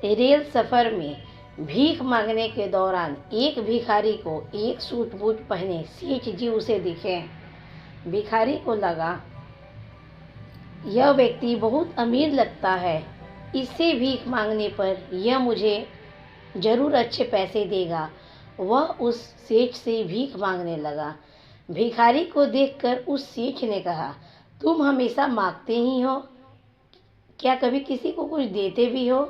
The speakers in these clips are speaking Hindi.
रेल सफ़र में भीख मांगने के दौरान एक भिखारी को एक सूट बूट पहने सेठ जी उसे दिखे। भिखारी को लगा यह व्यक्ति बहुत अमीर लगता है, इससे भीख मांगने पर यह मुझे जरूर अच्छे पैसे देगा। वह उस सेठ से भीख मांगने लगा। भिखारी को देखकर उस सेठ ने कहा, तुम हमेशा मांगते ही हो, क्या कभी किसी को कुछ देते भी हो?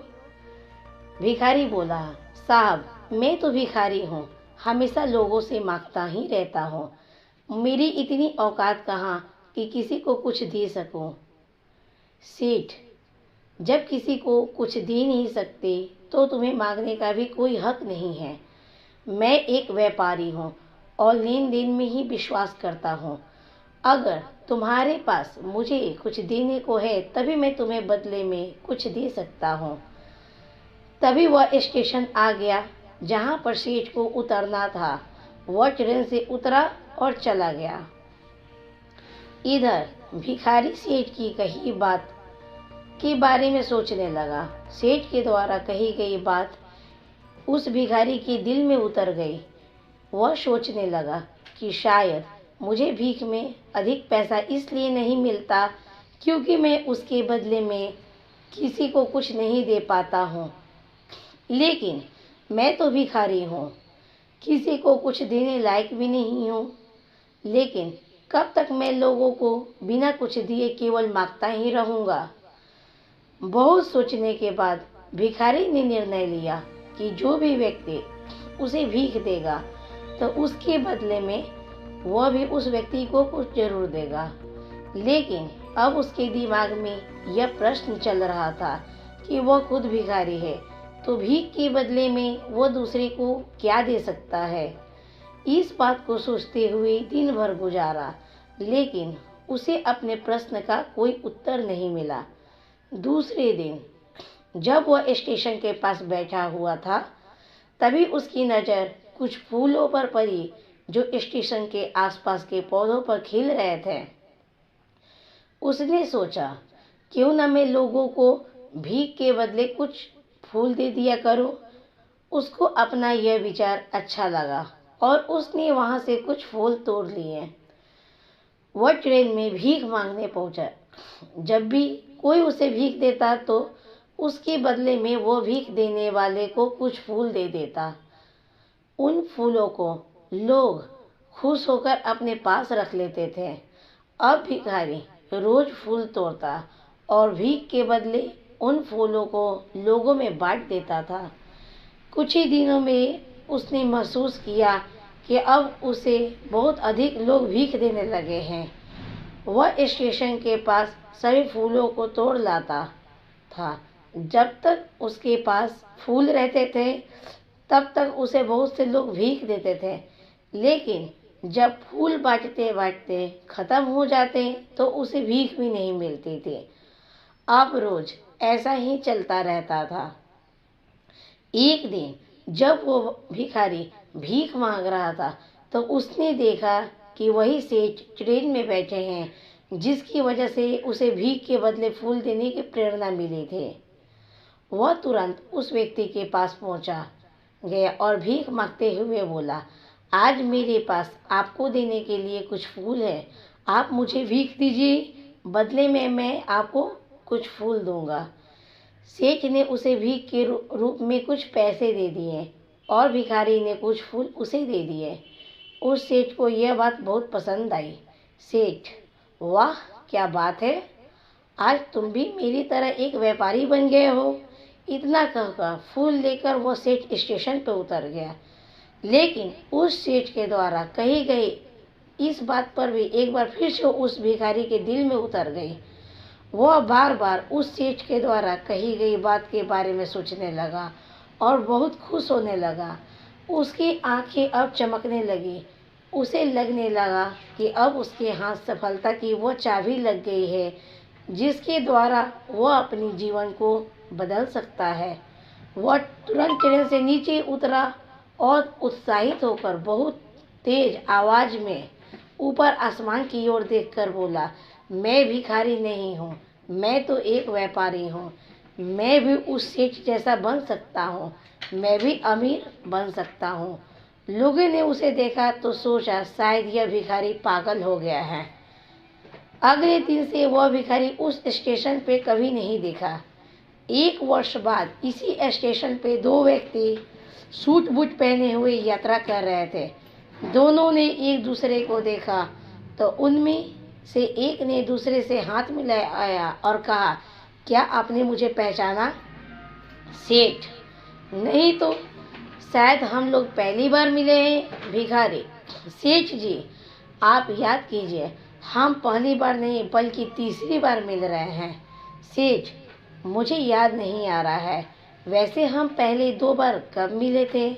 भिखारी बोला, साहब मैं तो भिखारी हूँ, हमेशा लोगों से मांगता ही रहता हूँ। मेरी इतनी औकात कहाँ कि किसी को कुछ दे सकूं। सेठ, जब किसी को कुछ दे नहीं सकते तो तुम्हें मांगने का भी कोई हक नहीं है। मैं एक व्यापारी हूँ और लेन देन में ही विश्वास करता हूँ। अगर तुम्हारे पास मुझे कुछ देने को है तभी मैं तुम्हें बदले में कुछ दे सकता हूँ। तभी वह स्टेशन आ गया जहाँ पर सेठ को उतरना था। वह ट्रेन से उतरा और चला गया। इधर भिखारी सेठ की कही बात के बारे में सोचने लगा। सेठ के द्वारा कही गई बात उस भिखारी के दिल में उतर गई। वह सोचने लगा कि शायद मुझे भीख में अधिक पैसा इसलिए नहीं मिलता क्योंकि मैं उसके बदले में किसी को कुछ नहीं दे पाता हूँ। लेकिन मैं तो भिखारी हूँ, किसी को कुछ देने लायक भी नहीं हूँ। लेकिन कब तक मैं लोगों को बिना कुछ दिए केवल मांगता ही रहूँगा? बहुत सोचने के बाद भिखारी ने निर्णय लिया कि जो भी व्यक्ति उसे भीख देगा तो उसके बदले में वह भी उस व्यक्ति को कुछ जरूर देगा। लेकिन अब उसके दिमाग में यह प्रश्न चल रहा था कि वह खुद भिखारी है तो भीख के बदले में वह दूसरे को क्या दे सकता है। इस बात को सोचते हुए दिन भर गुजारा, लेकिन उसे अपने प्रश्न का कोई उत्तर नहीं मिला। दूसरे दिन जब वह स्टेशन के पास बैठा हुआ था तभी उसकी नज़र कुछ फूलों पर पड़ी जो स्टेशन के आसपास के पौधों पर खिल रहे थे। उसने सोचा, क्यों न मैं लोगों को भीख के बदले कुछ फूल दे दिया करूं। उसको अपना यह विचार अच्छा लगा और उसने वहां से कुछ फूल तोड़ लिए। वह ट्रेन में भीख मांगने पहुंचा। जब भी कोई उसे भीख देता तो उसके बदले में वो भीख देने वाले को कुछ फूल दे देता। उन फूलों को लोग खुश होकर अपने पास रख लेते थे। अब भिखारी रोज फूल तोड़ता और भीख के बदले उन फूलों को लोगों में बांट देता था। कुछ ही दिनों में उसने महसूस किया कि अब उसे बहुत अधिक लोग भीख देने लगे हैं। वह स्टेशन के पास सभी फूलों को तोड़ लाता था। जब तक उसके पास फूल रहते थे तब तक उसे बहुत से लोग भीख देते थे। लेकिन जब फूल बांटते बांटते खत्म हो जाते तो उसे भीख भी नहीं मिलती थी। अब रोज ऐसा ही चलता रहता था। एक दिन जब वो भिखारी भीख मांग रहा था तो उसने देखा कि वही सेठ ट्रेन में बैठे हैं जिसकी वजह से उसे भीख के बदले फूल देने की प्रेरणा मिली थी। वह तुरंत उस व्यक्ति के पास पहुंचा गया और भीख मांगते हुए बोला, आज मेरे पास आपको देने के लिए कुछ फूल है, आप मुझे भीख दीजिए, बदले में मैं आपको कुछ फूल दूंगा। सेठ ने उसे भीख के रूप में कुछ पैसे दे दिए और भिखारी ने कुछ फूल उसे दे दिए। उस सेठ को यह बात बहुत पसंद आई। सेठ, वाह क्या बात है, आज तुम भी मेरी तरह एक व्यापारी बन गए हो। इतना कहकर फूल लेकर वो सेठ स्टेशन पर उतर गया। लेकिन उस सेठ के द्वारा कही गई इस बात पर भी एक बार फिर से उस भिखारी के दिल में उतर गई। वह बार बार उस सेठ के द्वारा कही गई बात के बारे में सोचने लगा और बहुत खुश होने लगा। उसकी आंखें अब चमकने लगी। उसे लगने लगा कि अब उसके हाथ सफलता की वो चाबी लग गई है जिसके द्वारा वह अपने जीवन को बदल सकता है। वह तुरंत ट्रेन से नीचे उतरा और उत्साहित होकर बहुत तेज आवाज में ऊपर आसमान की ओर देखकर बोला, मैं भिखारी नहीं हूँ, मैं तो एक व्यापारी हूँ। मैं भी उस सेठ जैसा बन सकता हूँ, मैं भी अमीर बन सकता हूँ। लोगों ने उसे देखा तो सोचा शायद यह भिखारी पागल हो गया है। अगले दिन से वह भिखारी उस स्टेशन पे कभी नहीं देखा। 1 वर्ष बाद इसी स्टेशन पे 2 व्यक्ति सूट बूट पहने हुए यात्रा कर रहे थे। दोनों ने एक दूसरे को देखा तो उनमें से एक ने दूसरे से हाथ मिलाया और कहा, क्या आपने मुझे पहचाना? सेठ, नहीं तो शायद हम लोग पहली बार मिले हैं। भिखारी, सेठ जी आप याद कीजिए, हम पहली बार नहीं बल्कि तीसरी बार मिल रहे हैं। सेठ, मुझे याद नहीं आ रहा है, वैसे हम पहले 2 बार कब मिले थे?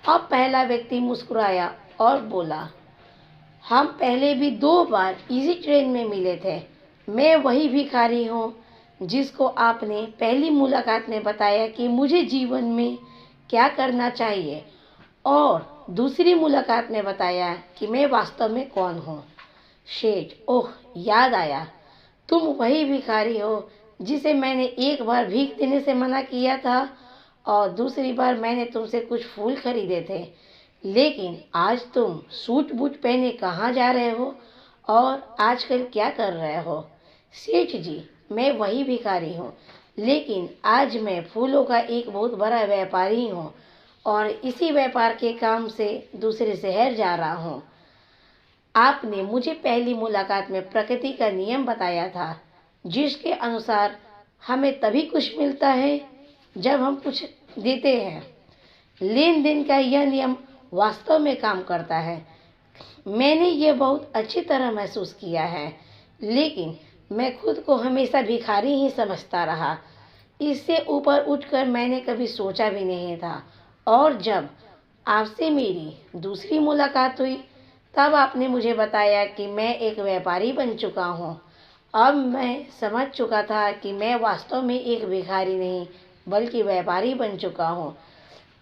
अब पहला व्यक्ति मुस्कुराया और बोला, हम पहले भी 2 बार इसी ट्रेन में मिले थे। मैं वही भिखारी हूँ जिसको आपने पहली मुलाकात में बताया कि मुझे जीवन में क्या करना चाहिए और दूसरी मुलाकात में बताया कि मैं वास्तव में कौन हूँ। शेठ, ओह याद आया, तुम वही भिखारी हो जिसे मैंने 1 बार भीख देने से मना किया था और दूसरी बार मैंने तुमसे कुछ फूल खरीदे थे। लेकिन आज तुम सूट बूट पहने कहाँ जा रहे हो और आजकल क्या कर रहे हो? सेठ जी, मैं वही भिखारी हूँ, लेकिन आज मैं फूलों का एक बहुत बड़ा व्यापारी हूँ और इसी व्यापार के काम से दूसरे शहर जा रहा हूँ। आपने मुझे पहली मुलाकात में प्रकृति का नियम बताया था, जिसके अनुसार हमें तभी कुछ मिलता है जब हम कुछ देते हैं। लेन देन का यह नियम वास्तव में काम करता है। मैंने ये बहुत अच्छी तरह महसूस किया है, लेकिन मैं खुद को हमेशा भिखारी ही समझता रहा। इससे ऊपर उठकर मैंने कभी सोचा भी नहीं था। और जब आपसे मेरी दूसरी मुलाकात हुई तब आपने मुझे बताया कि मैं एक व्यापारी बन चुका हूँ। अब मैं समझ चुका था कि मैं वास्तव में एक भिखारी नहीं बल्कि व्यापारी बन चुका हूँ।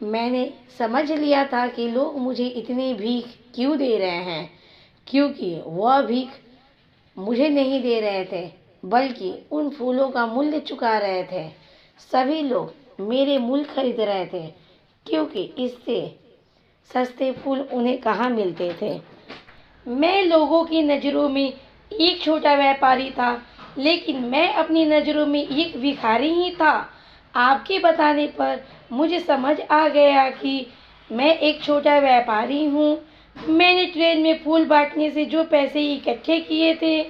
मैंने समझ लिया था कि लोग मुझे इतनी भीख क्यों दे रहे हैं, क्योंकि वह भीख मुझे नहीं दे रहे थे बल्कि उन फूलों का मूल्य चुका रहे थे। सभी लोग मेरे मूल खरीद रहे थे क्योंकि इससे सस्ते फूल उन्हें कहाँ मिलते थे। मैं लोगों की नज़रों में एक छोटा व्यापारी था, लेकिन मैं अपनी नज़रों में एक भिखारी ही था। आपके बताने पर मुझे समझ आ गया कि मैं एक छोटा व्यापारी हूँ। मैंने ट्रेन में फूल बांटने से जो पैसे इकट्ठे किए थे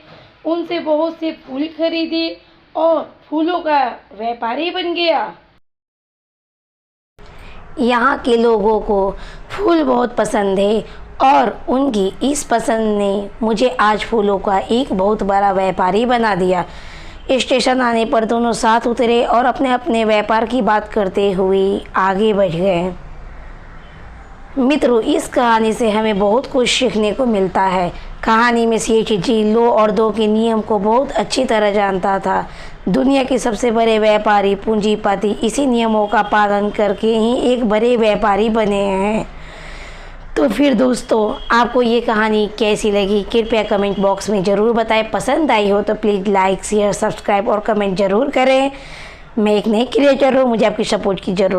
उनसे बहुत से फूल खरीदे और फूलों का व्यापारी बन गया। यहाँ के लोगों को फूल बहुत पसंद है और उनकी इस पसंद ने मुझे आज फूलों का एक बहुत बड़ा व्यापारी बना दिया। स्टेशन आने पर दोनों साथ उतरे और अपने अपने व्यापार की बात करते हुए आगे बढ़ गए। मित्रों, इस कहानी से हमें बहुत कुछ सीखने को मिलता है। कहानी में सेठ जी लो और दो के नियम को बहुत अच्छी तरह जानता था। दुनिया के सबसे बड़े व्यापारी पूंजीपति इसी नियमों का पालन करके ही एक बड़े व्यापारी बने हैं। तो फिर दोस्तों, आपको ये कहानी कैसी लगी कृपया कमेंट बॉक्स में ज़रूर बताएं। पसंद आई हो तो प्लीज़ लाइक शेयर सब्सक्राइब और कमेंट ज़रूर करें। मैं एक नई क्रिएटर हूँ, मुझे आपकी सपोर्ट की ज़रूरत